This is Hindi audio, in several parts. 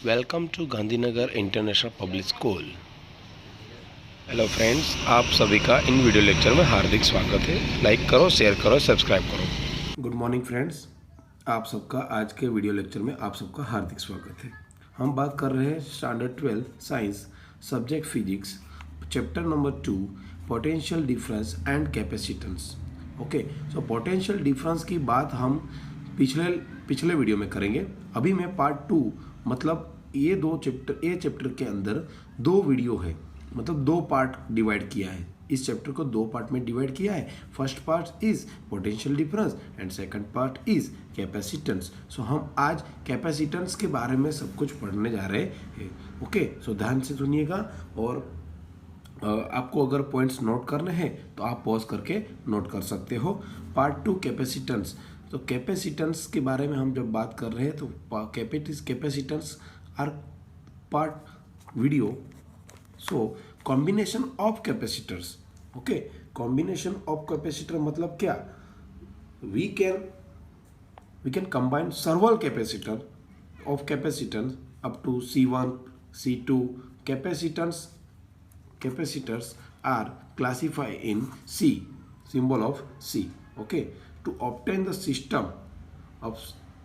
Welcome to Gandhinagar international public school. Hello friends, आप सभी का इन वीडियो लेक्चर में हार्दिक स्वागत है। लाइक करो, शेयर करो, सब्सक्राइब करो। गुड मॉर्निंग फ्रेंड्स, आप सबका आज के वीडियो लेक्चर में आप सबका हार्दिक स्वागत है। हम बात कर रहे हैं standard 12 science subject physics chapter number 2 potential difference and capacitance. Okay, so potential difference की बात हम पिछले वीडियो में करेंगे। अभी मैं पार्ट 2 मतलब ये चैप्टर के अंदर दो वीडियो है, मतलब दो पार्ट डिवाइड किया है। इस चैप्टर को दो पार्ट में डिवाइड किया है। First part is potential difference and second part is capacitance. So हम आज कैपेसिटेंस के बारे में सब कुछ पढ़ने जा रहे हैं। ओके, सो ध्यान से सुनिएगा और आपको अगर पॉइंट्स नोट करने हैं तो आप पॉज करके नोट कर सकते हो। Part 2 capacitance. तो कैपेसिटेंस के बारे में हम जब बात कर रहे हैं तो capacitance are part video. So combination of capacitors. Okay, combination of capacitor मतलब क्या? We can combine several capacitor of capacitance up to C1 C2 capacitors are classified in C, symbol of C. Okay, to obtain the system of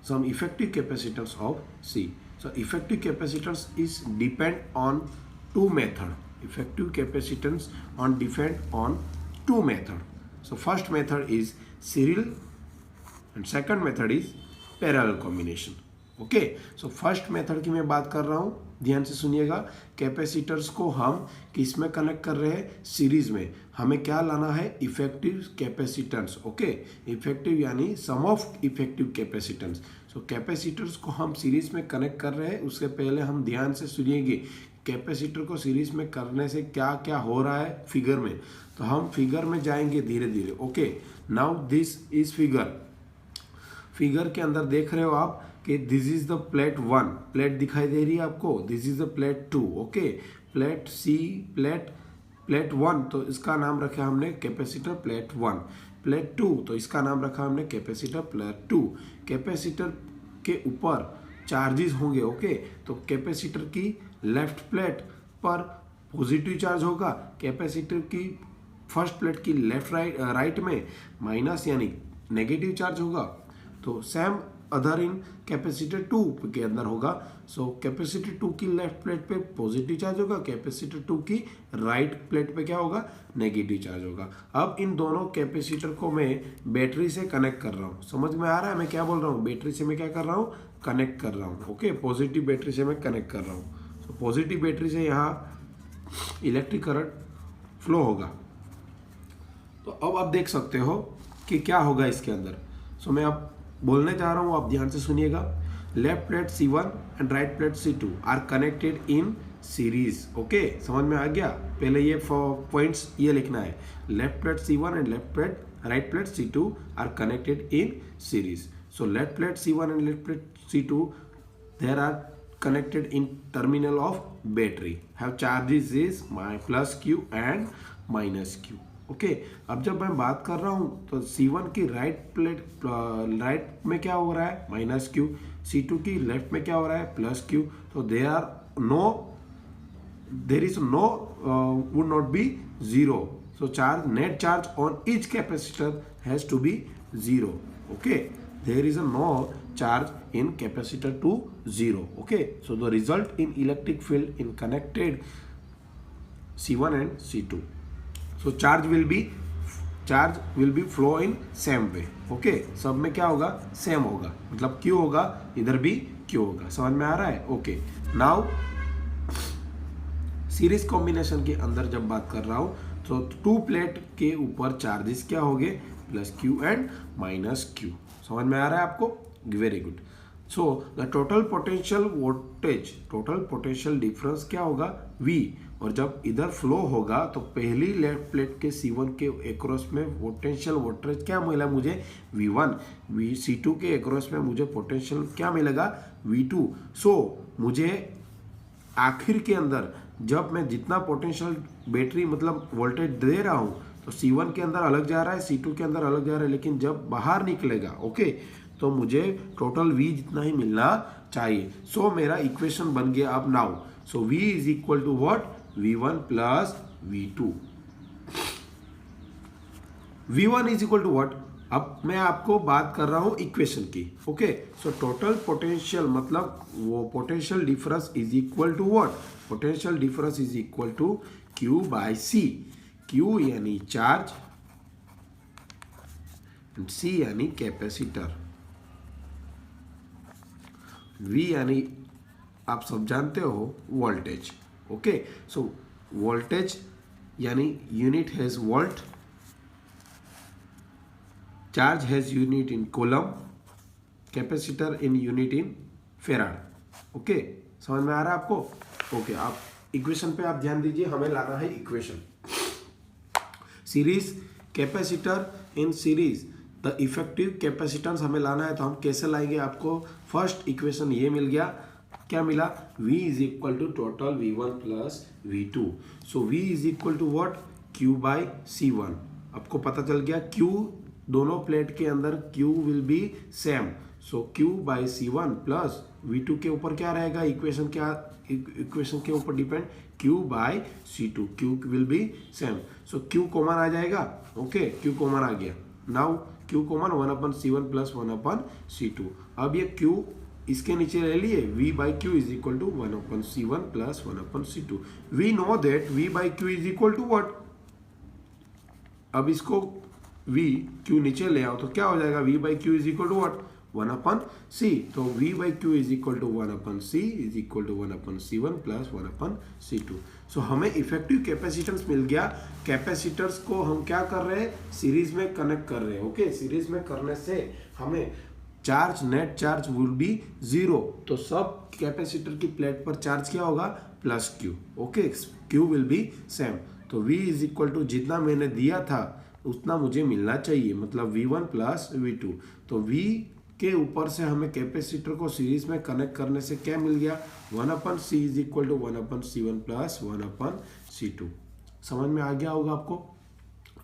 some effective capacitors of C. So effective capacitance is depend on two method. Effective capacitance depend on two method. So first method is serial and second method is parallel combination. Okay, so first method की मैं बात कर रहा हूँ, ध्यान से सुनिएगा। कैपेसिटर्स को हम किस में कनेक्ट कर रहे हैं? सीरीज में। हमें क्या लाना है? Effective capacitance. ओके, इफेक्टिव यानी sum of effective capacitance. So capacitors को हम सीरीज में कनेक्ट कर रहे हैं। उससे पहले हम ध्यान से सुनिएंगे कैपेसिटर को सीरीज में करने से क्या क्या हो रहा है फिगर में। तो हम फिगर में जाएंगे धीरे धीरे। Okay, now this is figure के अंदर देख रहे हो आप कि this is the plate 1, plate दिखाई दे रही है आपको। This is the plate 2। Okay, plate C, plate 1 तो इसका नाम रखा हमने कैपेसिटर प्लेट 1। प्लेट 2 तो इसका नाम रखा हमने कैपेसिटर प्लेट 2। कैपेसिटर के ऊपर चार्जेस होंगे। ओके, तो कैपेसिटर की लेफ्ट प्लेट पर पॉजिटिव चार्ज होगा। कैपेसिटर की फर्स्ट प्लेट की लेफ्ट राइट में माइनस यानी नेगेटिव चार्ज होगा। तो सेम अदर इन कैपेसिटर 2 के अंदर होगा। सो कैपेसिटर 2 की लेफ्ट प्लेट पे पॉजिटिव चार्ज होगा, कैपेसिटर 2 की राइट प्लेट पे क्या होगा? नेगेटिव चार्ज होगा। अब इन दोनों कैपेसिटर को मैं बैटरी से कनेक्ट कर रहा हूँ। समझ में आ रहा है मैं क्या बोल रहा हूँ? बैटरी से मैं क्या कर रहा हूँ? कनेक्ट कर रहा हूँ। ओके, पॉजिटिव बैटरी से मैं कनेक्ट कर रहा हूँ। सो पॉजिटिव बैटरी से यहाँ इलेक्ट्रिक करंट फ्लो होगा। तो अब आप देख सकते हो कि क्या होगा इसके अंदर। सो मैं अब बोलने जा रहा हूं, आप ध्यान से सुनिएगा। Left plate C1 and right plate C2 are connected in series. Okay, समझ में आ गया? पहले ये पॉइंट्स ये लिखना है। Left plate C1 and right plate C2 are connected in series. So left plate C1 and left plate C2 there are connected in terminal of battery have charges is plus Q and minus Q. Okay, अब जब मैं बात कर रहा हूँ तो C1 की राइट में क्या हो रहा है? Minus Q। C2 की लेफ्ट में क्या हो रहा है? Plus Q। तो there is no would not be zero. So net charge on each capacitor has to be zero. Okay, there is a no charge in capacitor to 0. Okay, so the result in electric field in connected C1 and C2. So charge will be flow in same way. Okay, सब में क्या होगा? सेम होगा, मतलब Q होगा, इधर भी Q होगा। समझ में आ रहा है? ओके, नाउ सीरीज कॉम्बिनेशन के अंदर जब बात कर रहा हूँ तो 2 प्लेट के ऊपर चार्जेस क्या होंगे? Plus Q and minus Q। समझ में आ रहा है आपको? Very good. So the total potential difference क्या होगा? V। और जब इधर फ्लो होगा तो पहली लेफ्ट प्लेट के C1 के एक्रॉस में पोटेंशियल वोल्टेज क्या मिला मुझे? V1। C2 के एक्रॉस में मुझे पोटेंशियल क्या मिलेगा? V2। सो मुझे आखिर के अंदर जब मैं जितना पोटेंशियल बैटरी मतलब वोल्टेज दे रहा हूँ तो C1 के अंदर अलग जा रहा है, C2 के अंदर अलग जा रहा है, लेकिन जब बाहर निकलेगा ओके तो मुझे टोटल V जितना ही मिलना चाहिए। सो मेरा इक्वेशन बन गया अब now. So V is equal to what, V1 plus V2। V1 is equal to what, अब मैं आपको बात कर रहा हूं इक्वेशन की। ओके, सो टोटल पोटेंशियल मतलब वो potential difference is equal to what, potential difference is equal to Q by C। Q यानी चार्ज, C यानी कैपेसिटर, V यानी आप सब जानते हो वोल्टेज। ओके, सो वोल्टेज यानी unit has volt, charge has unit in coulomb, capacitor in unit in farad. Okay, समझ में आ रहा है आपको? ओके, आप इक्वेशन पे आप ध्यान दीजिए, हमें लाना है equation. Series capacitor in series the effective capacitance हमें लाना है, तो हम कैसे लाएंगे? आपको फर्स्ट इक्वेशन ये मिल गया, क्या मिला? V is equal to total V1 plus V2। So V is equal to what, Q by C1। आपको पता चल गया Q दोनों प्लेट के अंदर Q will be same. So Q by C1 plus V2 के ऊपर क्या रहेगा इक्वेशन, क्या इक्वेशन के ऊपर depend, Q by C2, Q will be same. So Q common आ जाएगा। ओके, Q कॉमन आ गया। Now Q common 1/C1 plus 1/C2। अब ये Q इसके नीचे ले लिए, V by Q is equal to 1/C1 plus 1/C2। We know that V by Q is equal to what, अब इसको V Q नीचे ले आओ तो क्या हो जाएगा, V by Q is equal to what, 1/C। तो V by Q is equal to 1/C is equal to 1/C1 plus 1/C2। So हमें इफेक्टिव कैपेसिटेंस मिल गया। कैपेसिटर्स को हम क्या कर रहे हैं, सीरीज में कनेक्ट कर रहे हैं। ओके, सीरीज में करने से हमें charge, net charge will be 0। तो सब कैपेसिटर की प्लेट पर चार्ज क्या होगा, plus Q। Okay, Q will be same. तो V इज इक्वल टू जितना मैंने दिया था उतना मुझे मिलना चाहिए, मतलब V1 प्लस V2। तो V के ऊपर से हमें कैपेसिटर को सीरीज में कनेक्ट करने से क्या मिल गया, 1/C is equal to 1/C1 plus 1/C2। समझ में आ गया होगा आपको?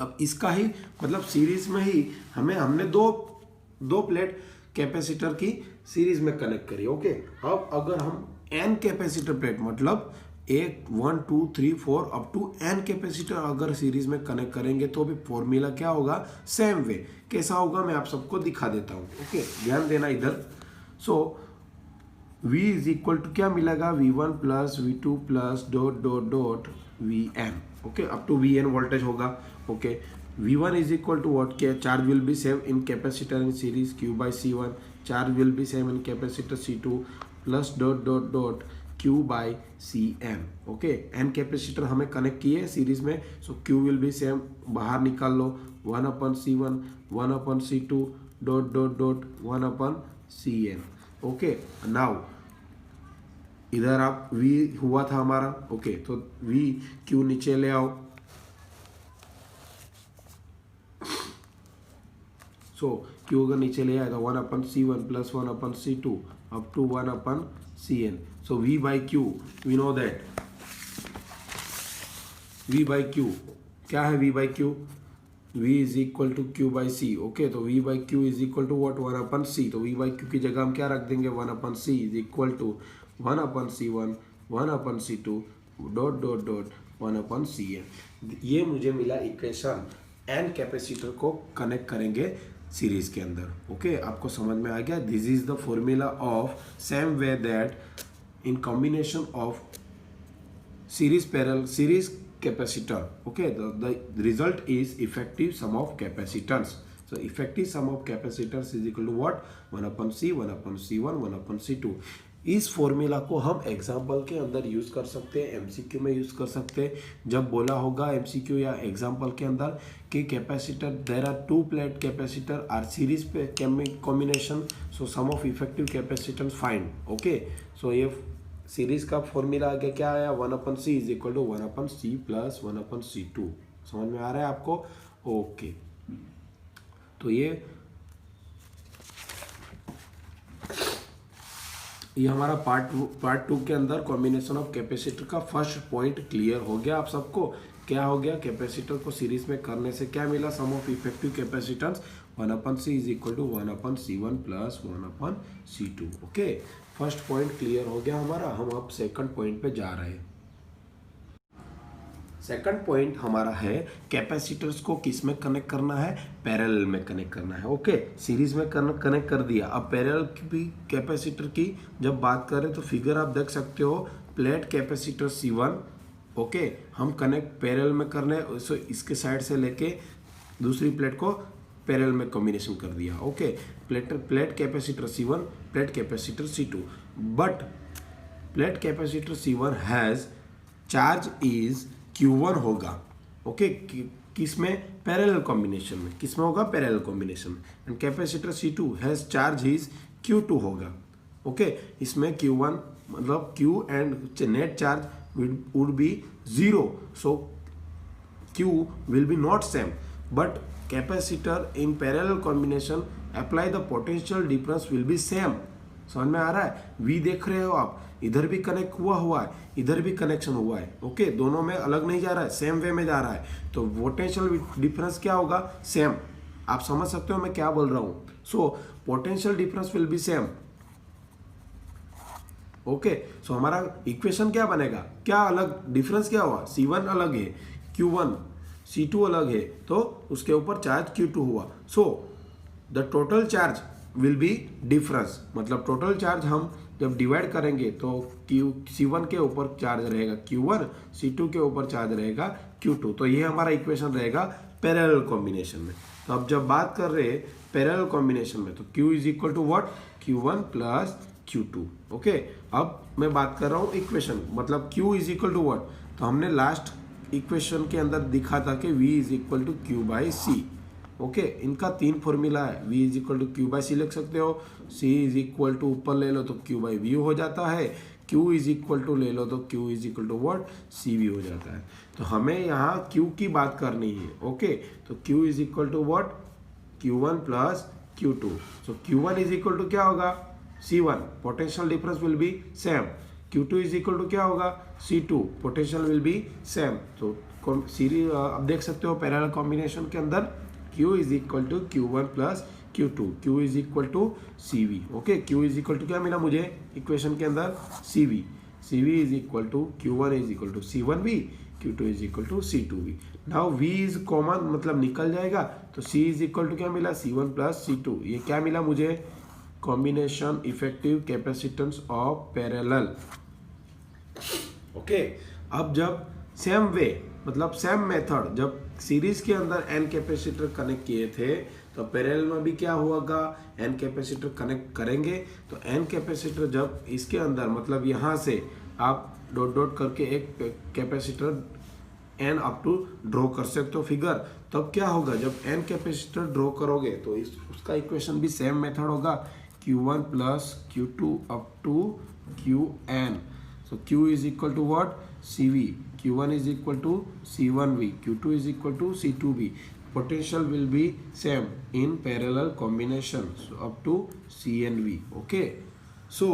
अब इसका ही मतलब सीरीज में ही हमने दो प्लेट कैपेसिटर की सीरीज में कनेक्ट करी। ओके, अब अगर हम n कैपेसिटर प्लेट मतलब 1 2 3 4 अप टू n कैपेसिटर अगर सीरीज में कनेक्ट करेंगे तो भी फॉर्मूला क्या होगा, सेम वे। कैसा होगा मैं आप सबको दिखा देता हूँ। ओके, ध्यान देना इधर। So V is equal to क्या मिलेगा, V1 plus V2 plus dot dot dot Vn। Okay, up to Vn voltage होगा। Okay, V1 is equal to what, charge will be same in capacitor in series Q by C1, charge will be same in capacitor C2 plus dot dot dot Q by Cn। Okay, n capacitor हमें कनेक्ट किए सीरीज में, सो Q विल बी सेम, बाहर निकाल लो 1/C1 1/C2 dot dot dot 1/Cn। Okay, now इधर आप V हुआ था हमारा। ओके, तो V Q नीचे ले आओ। सो Q अगर नीचे ले आए तो 1/C1 plus 1/C2 up to 1/Cn। So V by Q, we know that V by Q क्या है, V by Q, V is equal to Q by C। Okay, तो V by Q is equal to what, 1/C। तो V बाई Q की जगह हम क्या रख देंगे, 1/C is equal to 1/C1 1/C2 dot dot dot 1/Cn। ये मुझे मिला इक्वेशन। n कैपेसिटर को कनेक्ट करेंगे सीरीज के अंदर। ओके, आपको समझ में आ गया? This is the formula of same way that in combination of series parallel series capacitor. Okay, the result is effective sum of capacitance. So effective sum of capacitance is equal to what, 1/C 1/C1 1/C2। इस फॉर्मूला को हम एग्जाम्पल के अंदर यूज कर सकते हैं, एमसीक्यू में यूज कर सकते हैं। जब बोला होगा एमसीक्यू या एग्जाम्पल के अंदर कि capacitor, there are 2 plate capacitor are series पे combination, so sum of effective capacitance find. Okay, so ये सीरीज का फॉर्मूला आगे क्या आया, 1/C is equal to 1/C plus 1/C2। समझ में आ रहा है आपको? ओके, तो ये हमारा पार्ट 2 के अंदर कॉम्बिनेशन ऑफ कैपेसिटर का फर्स्ट पॉइंट क्लियर हो गया आप सबको। क्या हो गया, कैपेसिटर को सीरीज में करने से क्या मिला, sum of effective capacitance 1/C is equal to 1/C1 plus 1/C2। Okay, first point clear हो गया हमारा। हम अब सेकंड पॉइंट पे जा रहे हैं। सेकंड पॉइंट हमारा है कैपेसिटर्स को किस में कनेक्ट करना है, पैरेलल में कनेक्ट करना है। ओके, सीरीज में कनेक्ट कर दिया। अब पैरेलल की भी कैपेसिटर की जब बात करें तो फिगर आप देख सकते हो, प्लेट कैपेसिटर C1। ओके, हम कनेक्ट पैरेलल में करने, इसके साइड से लेके दूसरी प्लेट को पैरेलल में कॉम्बिनेशन कर दिया। Okay, plate capacitor C1, plate capacitor C2, but plate capacitor C1 has charge is Q1 होगा। ओके, किस में, पैरेलल कॉम्बिनेशन में। किस में होगा, पैरेलल कॉम्बिनेशन में। And capacitor C2 has charge is Q2 होगा। ओके, इसमें Q1 मतलब Q and net charge would be 0, so Q will be not same, but capacitor in parallel combination apply the potential difference will be same। समझ में आ रहा है? V देख रहे हो आप, इधर भी कनेक्ट हुआ है, इधर भी कनेक्शन हुआ है। ओके, दोनों में अलग नहीं जा रहा है, सेम वे में जा रहा है, तो पोटेंशियल डिफरेंस क्या होगा, सेम। आप समझ सकते हो मैं क्या बोल रहा हूँ। So potential difference will be same. Okay, so हमारा इक्वेशन क्या बनेगा, क्या अलग डिफरेंस क्या हुआ, C1 अलग है, Q1, C2 अलग है, तो उसके ऊपर चार्ज Q2 हुआ। So the total charge will be difference, मतलब टोटल चार्ज हम जब डिवाइड करेंगे तो C1 के ऊपर चार्ज रहेगा Q1, C2 के ऊपर चार्ज रहेगा Q2। तो ये हमारा इक्वेशन रहेगा पैरेलल कॉम्बिनेशन में। तो अब जब बात कर रहे हैं पैरेलल कॉम्बिनेशन में, तो Q is equal to what, Q1 plus Q2। Okay, अब मैं बात कर रहा हूँ इक्वेशन, मतलब Q is equal to what, तो हमने लास्ट इक्वेशन के अंदर दिखा था कि V is equal to Q by C। Okay, इनका 3 फॉर्मूला है। V is equal to Q by C लिख सकते हो, C इज इक्वल टू ऊपर ले लो तो Q बाई V हो जाता है, Q इज इक्वल टू ले लो तो Q is equal to what, CV हो जाता है। तो हमें यहाँ Q की बात करनी है। ओके, तो Q is equal to what, Q1 plus Q2। So Q1 is equal to क्या होगा, C1, potential difference will be same. Q2 is equal to क्या होगा, C2, potential will be same. तो सीरीज अब देख सकते हो पैरेलल कॉम्बिनेशन के अंदर Q is equal to Q1 plus Q2, Q is equal to CV। Okay, Q is equal to क्या मिला मुझे इक्वेशन के अंदर, CV is equal to Q1 is equal to C1V, Q2 is equal to C2V। Now V is common, मतलब निकल जाएगा, तो C इज इक्वल टू क्या मिला, C1 प्लस C2। ये क्या मिला मुझे, combination effective capacitance of parallel. Okay, अब जब सेम वे, मतलब सेम मेथड, जब सीरीज के अंदर n कैपेसिटर कनेक्ट किए थे तो पैरेलल में भी क्या होगा, n कैपेसिटर कनेक्ट करेंगे तो n कैपेसिटर जब इसके अंदर, मतलब यहाँ से आप डॉट डॉट करके एक capacitor n up to draw कर सकते हो फिगर, तब क्या होगा, जब n कैपेसिटर ड्रॉ करोगे तो उसका इक्वेशन भी सेम मेथड होगा, Q1 plus Q2 up to Qn। So Q is equal to what, CV, Q1 is equal to C1V, Q2 is equal to C2V. Potential will be same in parallel combination, so up to CNV. Okay, so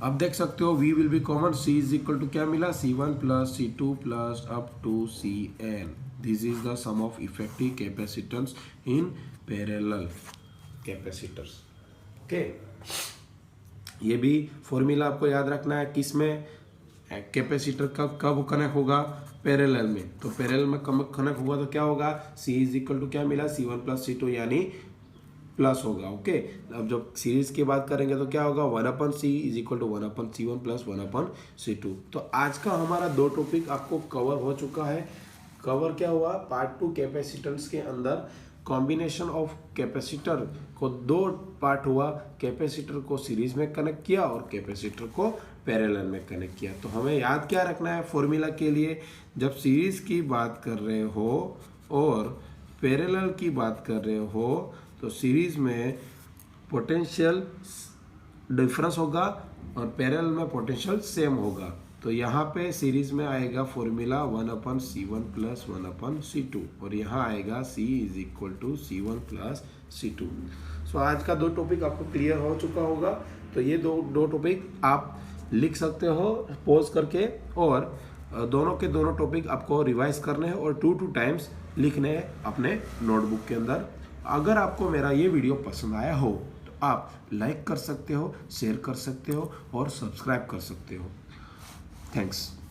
अब देख सकते हो V will be common, C is equal to क्या मिला, C1 plus C2 plus up to Cn. This is the sum of effective capacitance in parallel capacitors. Okay, ये भी फॉर्मूला आपको याद रखना है, किस में, कैपेसिटर कब कनेक्ट होगा, पैरेलल में। तो पैरेलल में कब कनेक्ट होगा तो क्या होगा, C इज इक्वल टू क्या मिला, C1 प्लस C2, यानी प्लस होगा। ओके, अब जब सीरीज की बात करेंगे तो क्या होगा, 1/C is equal to 1/C1 plus 1/C2। तो आज का हमारा 2 टॉपिक आपको कवर हो चुका है। कवर क्या हुआ, पार्ट 2 कैपेसिटेंस के अंदर कॉम्बिनेशन ऑफ कैपेसिटर को 2 पार्ट हुआ, कैपेसिटर को सीरीज में कनेक्ट किया और कैपेसिटर को पैरेलल में कनेक्ट किया। तो हमें याद क्या रखना है फॉर्मूला के लिए, जब सीरीज की बात कर रहे हो और पैरेलल की बात कर रहे हो तो सीरीज में पोटेंशियल डिफरेंस होगा और पैरेलल में पोटेंशियल सेम होगा। तो यहाँ पे सीरीज में आएगा फॉर्मूला 1/C1 प्लस 1/C2 और यहाँ आएगा C is equal to C1 plus C2। So आज का 2 टॉपिक आपको क्लियर हो चुका होगा। तो ये दो टॉपिक आप लिख सकते हो पॉज करके, और दोनों के दोनों टॉपिक आपको रिवाइज करने हैं और 2 टाइम्स लिखने हैं अपने नोटबुक के अंदर। अगर आपको मेरा ये वीडियो पसंद आया हो तो आप लाइक कर सकते हो, शेयर कर सकते हो और सब्सक्राइब कर सकते हो। थैंक्स।